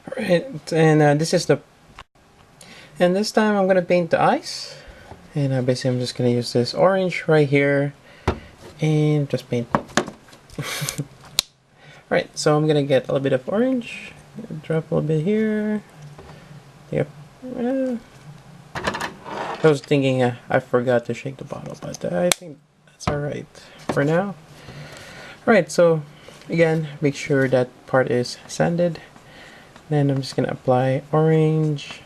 Alright, and this time I'm gonna paint the eyes. And basically I'm just gonna use this orange right here and just paint. Alright, so I'm gonna get a little bit of orange, drop a little bit here. Yep. I was thinking I forgot to shake the bottle, but I think that's alright for now. Alright, so again, make sure that part is sanded. Then I'm just gonna apply orange.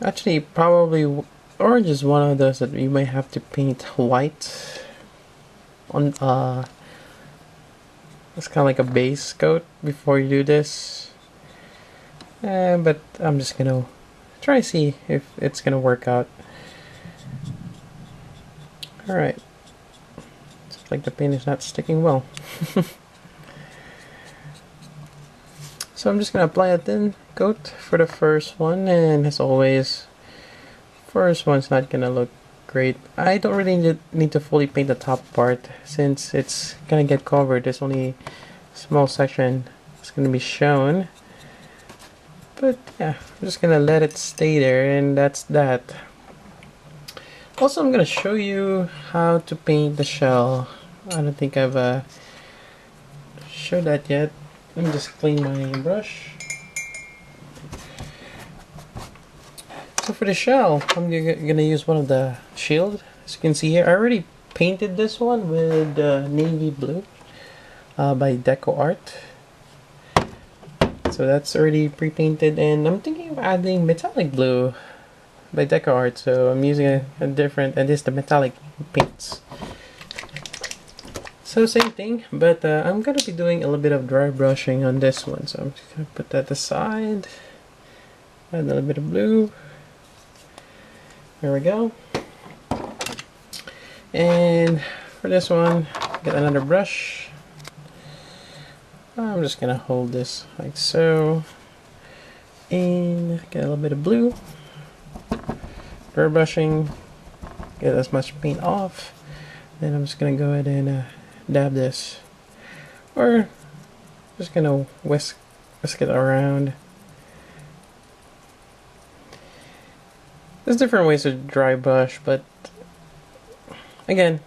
Actually, probably orange is one of those that you might have to paint white on. It's kind of like a base coat before you do this. But I'm just gonna try to see if it's gonna work out. Alright. Looks like the paint is not sticking well. So I'm just gonna apply a thin coat for the first one, and as always, first one's not gonna look great. I don't really need to fully paint the top part since it's gonna get covered. There's only a small section that's gonna be shown. But yeah, I'm just gonna let it stay there, and that's that. Also, I'm gonna show you how to paint the shell. I don't think I've showed that yet. Let me just clean my brush. So for the shell, I'm gonna use one of the shield. As you can see here, I already painted this one with navy blue by Deco Art. So that's already pre-painted, and I'm thinking of adding metallic blue by Deco Art. So I'm using a different, and this is the metallic paints. So same thing, but I'm gonna be doing a little bit of dry brushing on this one. So I'm just gonna put that aside. Add a little bit of blue. There we go. And for this one, get another brush. I'm just gonna hold this like so. And get a little bit of blue. Dry brushing. Get as much paint off. Then I'm just gonna go ahead and dab this, or just gonna whisk it around. There's different ways to dry brush, but again,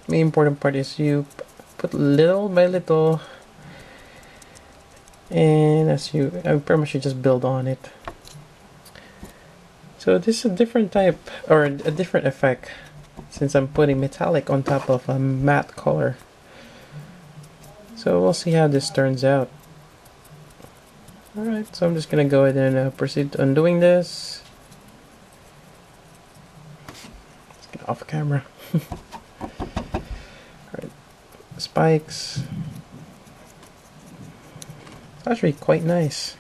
the important part is you put little by little, and I pretty much you just build on it. So this is a different type, or a different effect, since I'm putting metallic on top of a matte color. So we'll see how this turns out. Alright, so I'm just gonna go ahead and proceed on doing this. Let's get off camera. Alright, spikes. It's actually quite nice.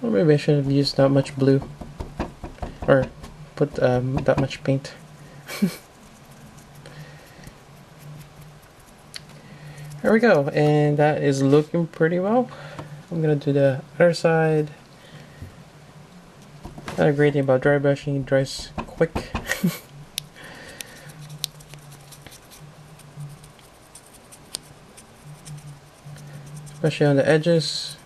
Or maybe I should have used that much blue, or put that much paint. There we go, and that is looking pretty well. I'm gonna do the other side. Not a great thing about dry brushing, it dries quick. Especially on the edges.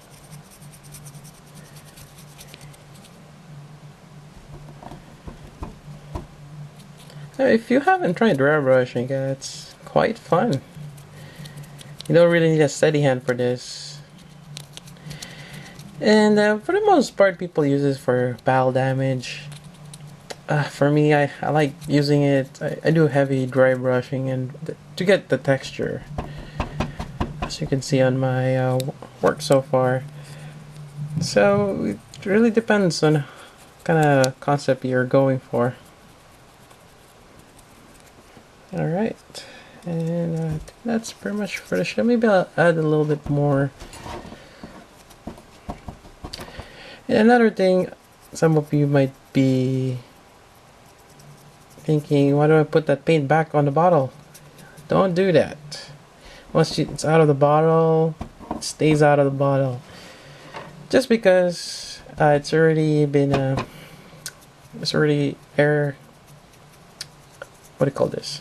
If you haven't tried dry brushing, it's quite fun. You don't really need a steady hand for this. And for the most part, people use this for battle damage. For me, I like using it. I do heavy dry brushing and to get the texture. As you can see on my work so far. So it really depends on kind of concept you're going for. Alright, and that's pretty much for the show. Maybe I'll add a little bit more. And another thing, some of you might be thinking, why do I put that paint back on the bottle? Don't do that. Once it's out of the bottle, it stays out of the bottle. Just because it's already been, it's already air, what do you call this?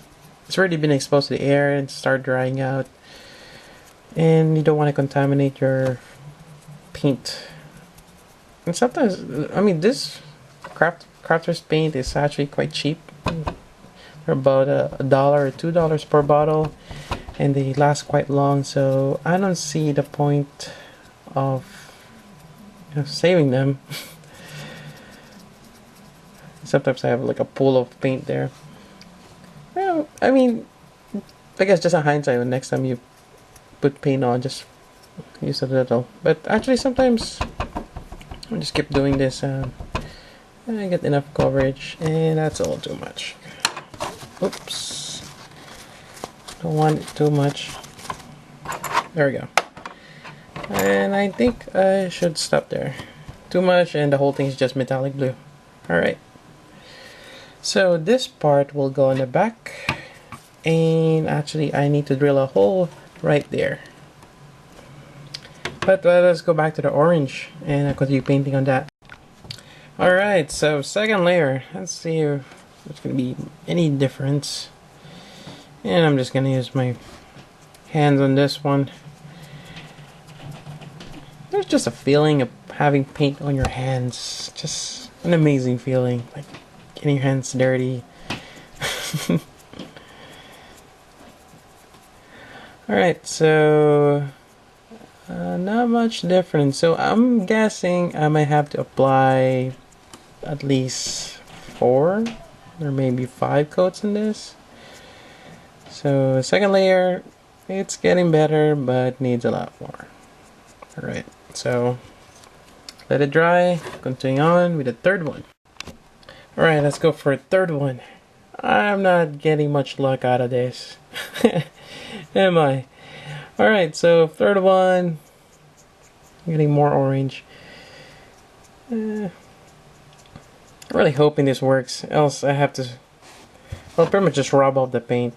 it's already been exposed to the air and start drying out, and you don't want to contaminate your paint. And sometimes, I mean, this crafter's paint is actually quite cheap. They're about $1 or $2 per bottle, and they last quite long, so I don't see the point of saving them. Sometimes I have like a pool of paint there. Well, I mean, I guess just a hindsight, when next time you put paint on, just use a little. But actually sometimes I just keep doing this, and I get enough coverage, and that's all too much. Oops. Don't want it too much. There we go. And I think I should stop there. Too much and the whole thing is just metallic blue. Alright. So this part will go on the back. And actually I need to drill a hole right there. But let's go back to the orange and I'll continue painting on that. Alright, so second layer. Let's see if there's going to be any difference. And I'm just going to use my hands on this one. There's just a feeling of having paint on your hands. Just an amazing feeling. Like getting your hands dirty. Alright, so not much difference. So I'm guessing I might have to apply at least 4 or maybe 5 coats in this. So second layer, it's getting better, but needs a lot more. Alright, so let it dry. Continuing on with the third one. Alright, let's go for a third one. I'm not getting much luck out of this. Am I? Alright, so third one. I'm getting more orange. I'm really hoping this works, else I have to, well, pretty much just rub off the paint.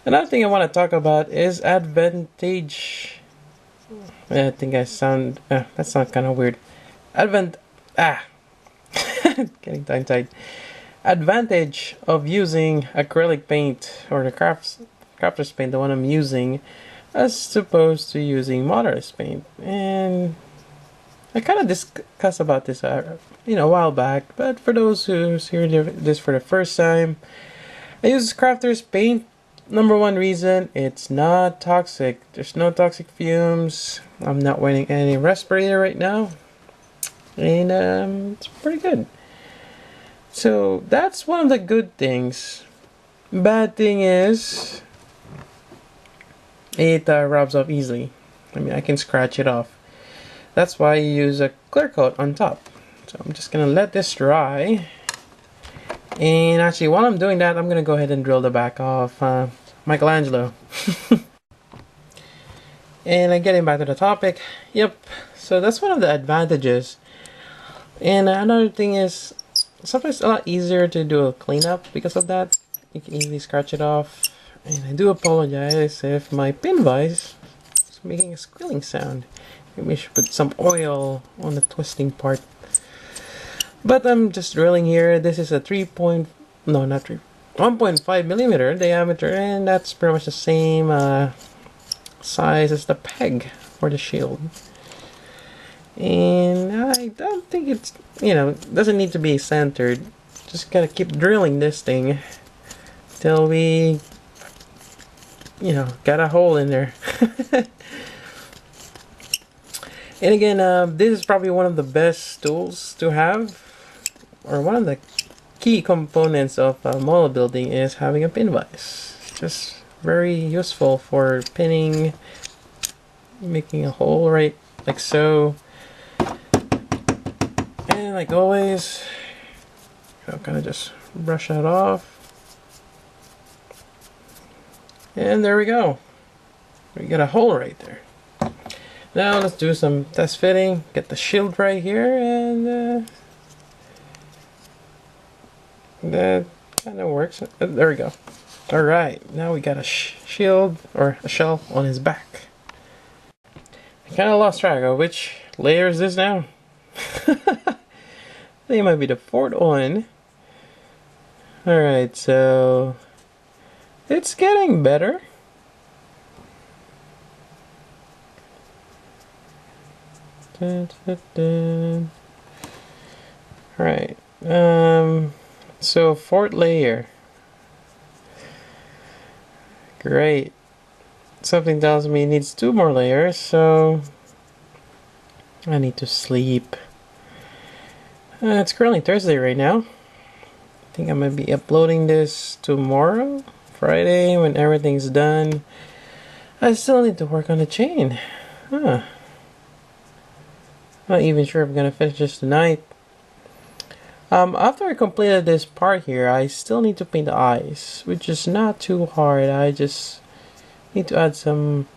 Another thing I want to talk about is advantage. I think I sound, that sounds kind of weird. Getting tongue-tied. Advantage of using acrylic paint, or the crafter's paint, the one I'm using, as opposed to using Modeller's paint. And I kind of discussed about this, a while back. But for those who's hearing this for the first time, I use crafter's paint. Number one reason, it's not toxic. There's no toxic fumes. I'm not wearing any respirator right now. And it's pretty good. So that's one of the good things. Bad thing is, it rubs off easily. I mean, I can scratch it off. That's why you use a clear coat on top. So I'm just gonna let this dry. And actually, while I'm doing that, I'm gonna go ahead and drill the back of Michelangelo. And getting back to the topic, yep. So that's one of the advantages. And another thing is, sometimes it's a lot easier to do a cleanup because of that. You can easily scratch it off. And I do apologize if my pin vise is making a squealing sound. Maybe I should put some oil on the twisting part. But I'm just drilling here. This is a 1.5 millimeter diameter, and that's pretty much the same size as the peg for the shield. And I don't think it's, doesn't need to be centered. Just gotta keep drilling this thing till we, got a hole in there. And again, this is probably one of the best tools to have, or one of the key components of model building is having a pin vise. It's just very useful for pinning, making a hole right like so. And like always, I'll kind of just brush that off. And there we go. We got a hole right there. Now let's do some test fitting. Get the shield right here, and that kind of works. There we go. Alright, now we got a shield, or a shell, on his back. I kind of lost track of which layer is this now. I think it might be the fourth one. Alright, so It's getting better. Dun, dun, dun. Right. So fourth layer. Great. Something tells me it needs 2 more layers, so I need to sleep. It's currently Thursday right now. I think I'm gonna be uploading this tomorrow, Friday, when everything's done. I still need to work on the chain. Huh. Not even sure if I'm gonna finish this tonight. After I completed this part here, I still need to paint the eyes, which is not too hard. I just need to add some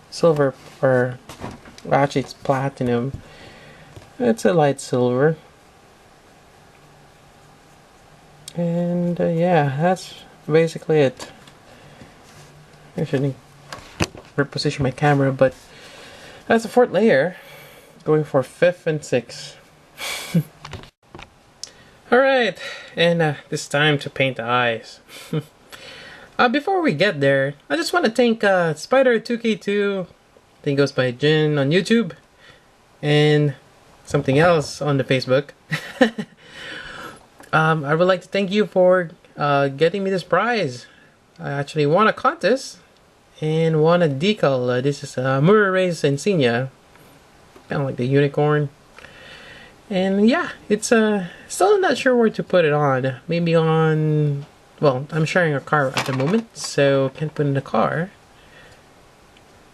silver, or actually it's platinum. It's a light silver. And yeah, that's basically it. I shouldn't reposition my camera, but that's the fourth layer. Going for 5th and 6th. Alright, and it's time to paint the eyes. Before we get there, I just want to thank Spider2K2, I think goes by Jin on YouTube, and something else on the Facebook. I would like to thank you for getting me this prize. I actually won a contest and won a decal. This is Mura Race Insignia, kind of like the unicorn. And yeah, it's still not sure where to put it on. Maybe on, well, I'm sharing a car at the moment, so can't put it in the car.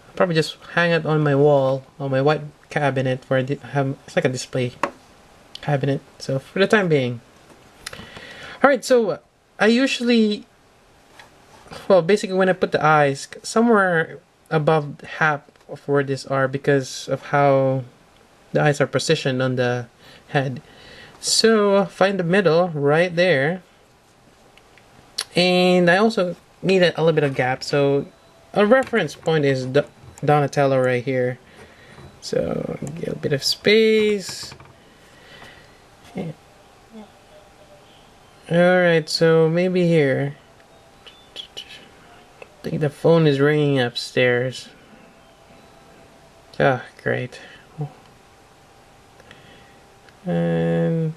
I'll probably just hang it on my wall, on my white cabinet, for it's like a display cabinet. So for the time being. Alright, so I usually, well, basically when I put the eyes, somewhere above half of where these are, because of how the eyes are positioned on the head. So find the middle right there, and I also need a little bit of gap, so a reference point is Donatello right here, so get a bit of space. Alright, so maybe here. I think the phone is ringing upstairs. Ah, great. And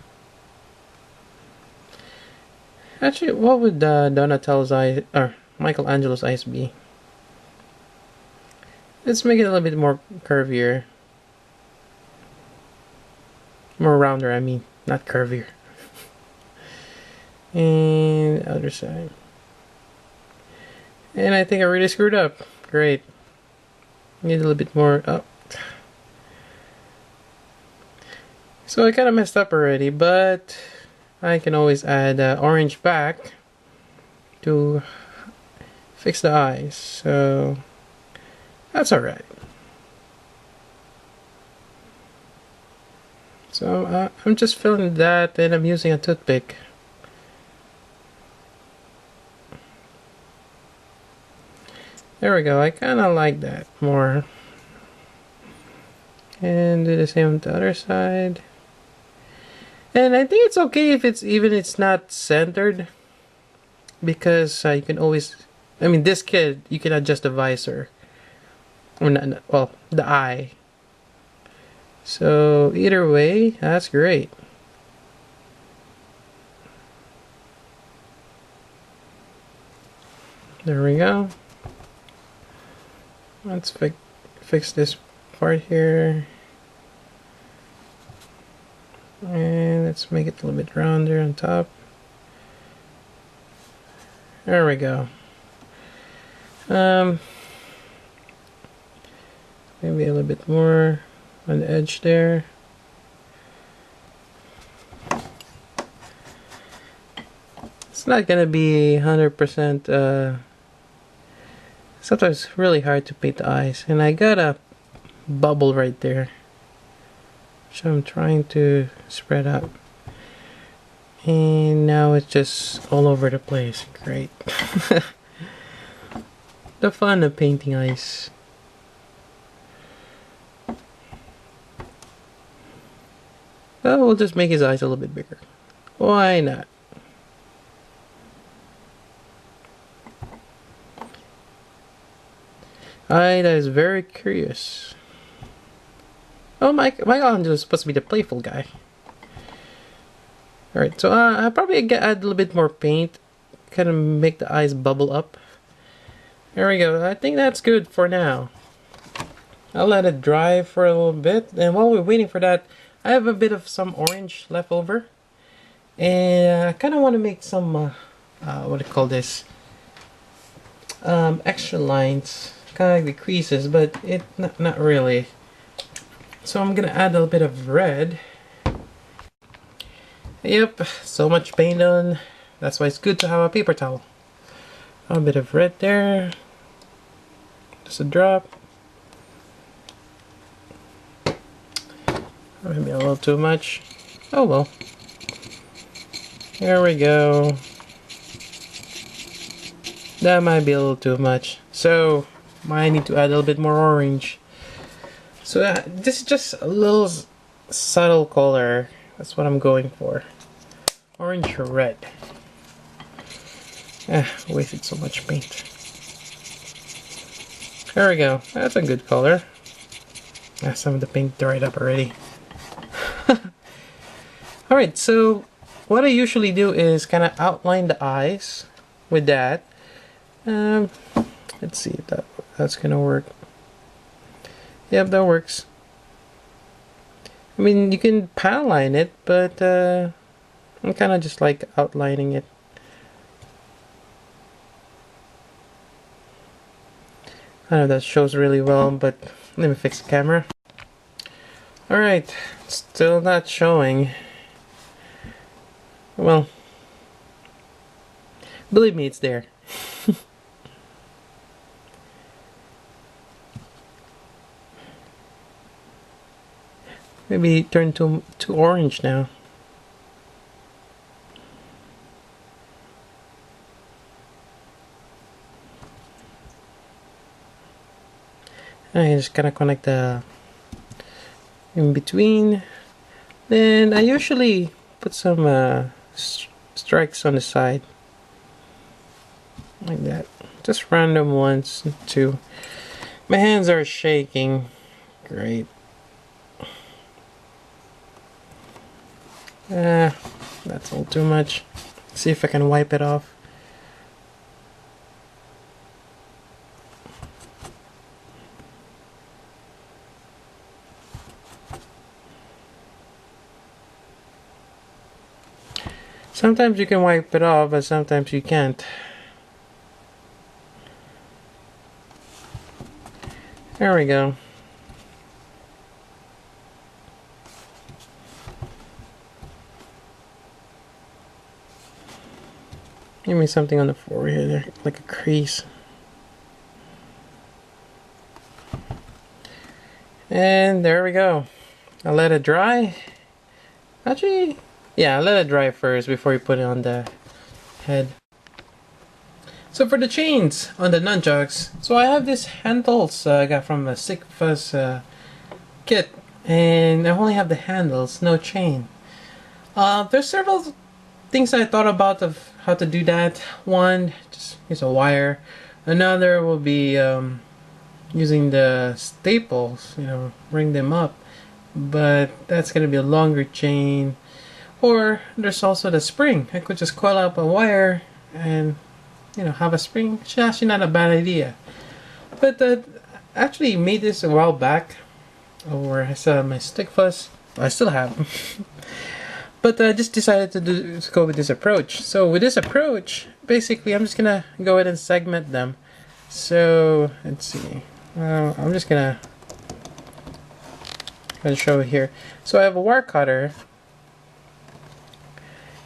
actually, what would Donatello's eyes, or Michelangelo's eyes be? Let's make it a little bit more curvier. More rounder, I mean, not curvier. And other side. And I think I really screwed up. Great. Need a little bit more up. So I kind of messed up already, but I can always add orange back to fix the eyes. So that's alright. So I'm just filling that, and I'm using a toothpick. There we go. I kind of like that more. And do the same on the other side. And I think it's okay if it's not centered, because you can always, I mean, this kid, you can adjust the visor, or not, well, the eye. So either way, that's great. There we go. Let's fix this part here. And let's make it a little bit rounder on top. There we go. Maybe a little bit more on the edge there. It's not gonna be 100%. Sometimes really hard to paint the eyes, and I got a bubble right there, so I'm trying to spread out, and now it's just all over the place. Great. The fun of painting eyes. Well, we'll just make his eyes a little bit bigger. Why not? That is very curious. Oh, Michelangelo is supposed to be the playful guy. Alright, so I'll probably add a little bit more paint. Kind of make the eyes bubble up. There we go. I think that's good for now. I'll let it dry for a little bit. And while we're waiting for that, I have a bit of some orange left over. And I kind of want to make some, what do you call this? Extra lines. Kind of like the creases, but not really. So I'm going to add a little bit of red. Yep, so much paint on. That's why it's good to have a paper towel. A bit of red there. Just a drop. Maybe a little too much. Oh well. There we go. That might be a little too much. So, I need to add a little bit more orange. So this is just a little subtle color. That's what I'm going for. Orange or red. Wasted so much paint. There we go. That's a good color. Some of the paint dried up already. Alright, so what I usually do is kind of outline the eyes with that. Let's see if that's gonna work. Yep, that works. I mean, you can pan line it, but I'm kind of just like outlining it. I know that shows really well, but let me fix the camera. Alright, still not showing. Well, believe me, it's there. Maybe turn to orange now. I just kind of connect the in between. Then I usually put some strikes on the side. Like that. Just random ones too. My hands are shaking. Great. That's a little too much. See if I can wipe it off. Sometimes you can wipe it off, but sometimes you can't. There we go. Give me something on the forehead there, like a crease. And there we go. I'll let it dry. Actually, yeah, I'll let it dry first before you put it on the head. So for the chains on the nunchucks, so I have these handles I got from a Sick Fuzz kit, and I only have the handles, no chain. There's several things I thought about of how to do that. One, just use a wire. Another will be using the staples, ring them up. But that's gonna be a longer chain. Or there's also the spring. I could just coil up a wire and have a spring. It's actually not a bad idea. But I actually made this a while back, where I still have my Stick Fuzz. I still have them. But I just decided to go with this approach. So with this approach, basically I'm just gonna go ahead and segment them. So let's see. I'm just gonna show it here. So I have a wire cutter,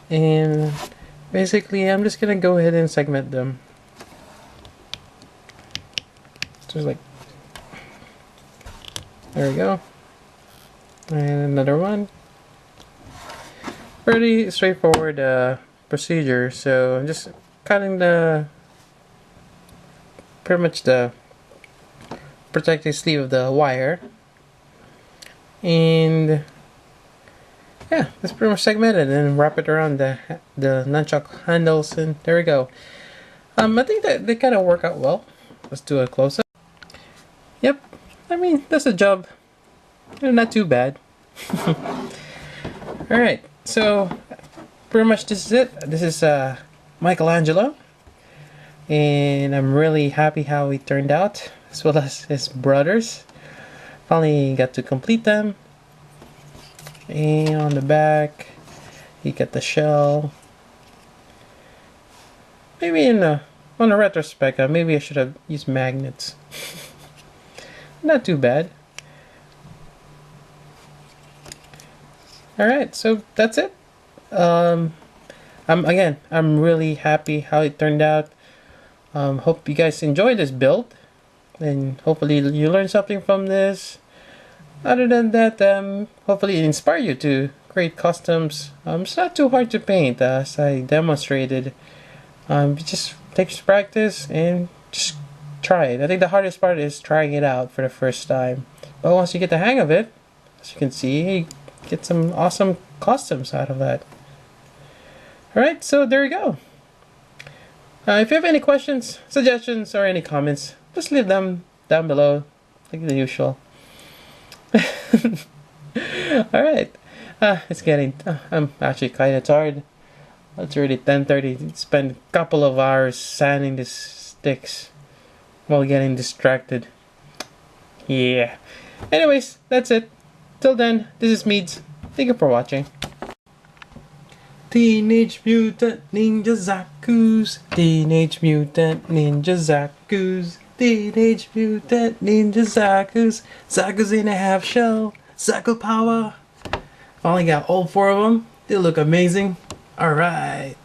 and basically I'm just gonna go ahead and segment them. Just like, there we go. And another one. Pretty straightforward procedure. So I'm just cutting pretty much the protective sleeve of the wire, and yeah, that's pretty much segmented, and wrap it around the nunchuck handles, and there we go. I think that they kind of work out well. Let's do a close-up. Yep, I mean, that's a job. Not too bad. Alright, so pretty much this is it. This is Michelangelo. And I'm really happy how he turned out, as well as his brothers. Finally got to complete them. And on the back, you get the shell. Maybe on a retrospect, maybe I should have used magnets. Not too bad. Alright, so that's it. I'm really happy how it turned out. Hope you guys enjoyed this build, and hopefully you learned something from this. Other than that, hopefully it inspired you to create customs. It's not too hard to paint, as I demonstrated. It just takes practice and just try it. I think the hardest part is trying it out for the first time. But once you get the hang of it, as you can see, you get some awesome customs out of that. Alright, so there you go. If you have any questions, suggestions, or any comments, just leave them down below, like the usual. Alright, it's getting, I'm actually kind of tired. It's already 10:30. Spent a couple of hours sanding the sticks while getting distracted. Yeah. Anyways, that's it. Till then, this is Meads. Thank you for watching. Teenage Mutant Ninja Zaku's. Teenage Mutant Ninja Zaku's. Teenage Mutant Ninja Zaku's. Zaku's in a half shell. Zaku power. Finally got all 4 of them. They look amazing. Alright.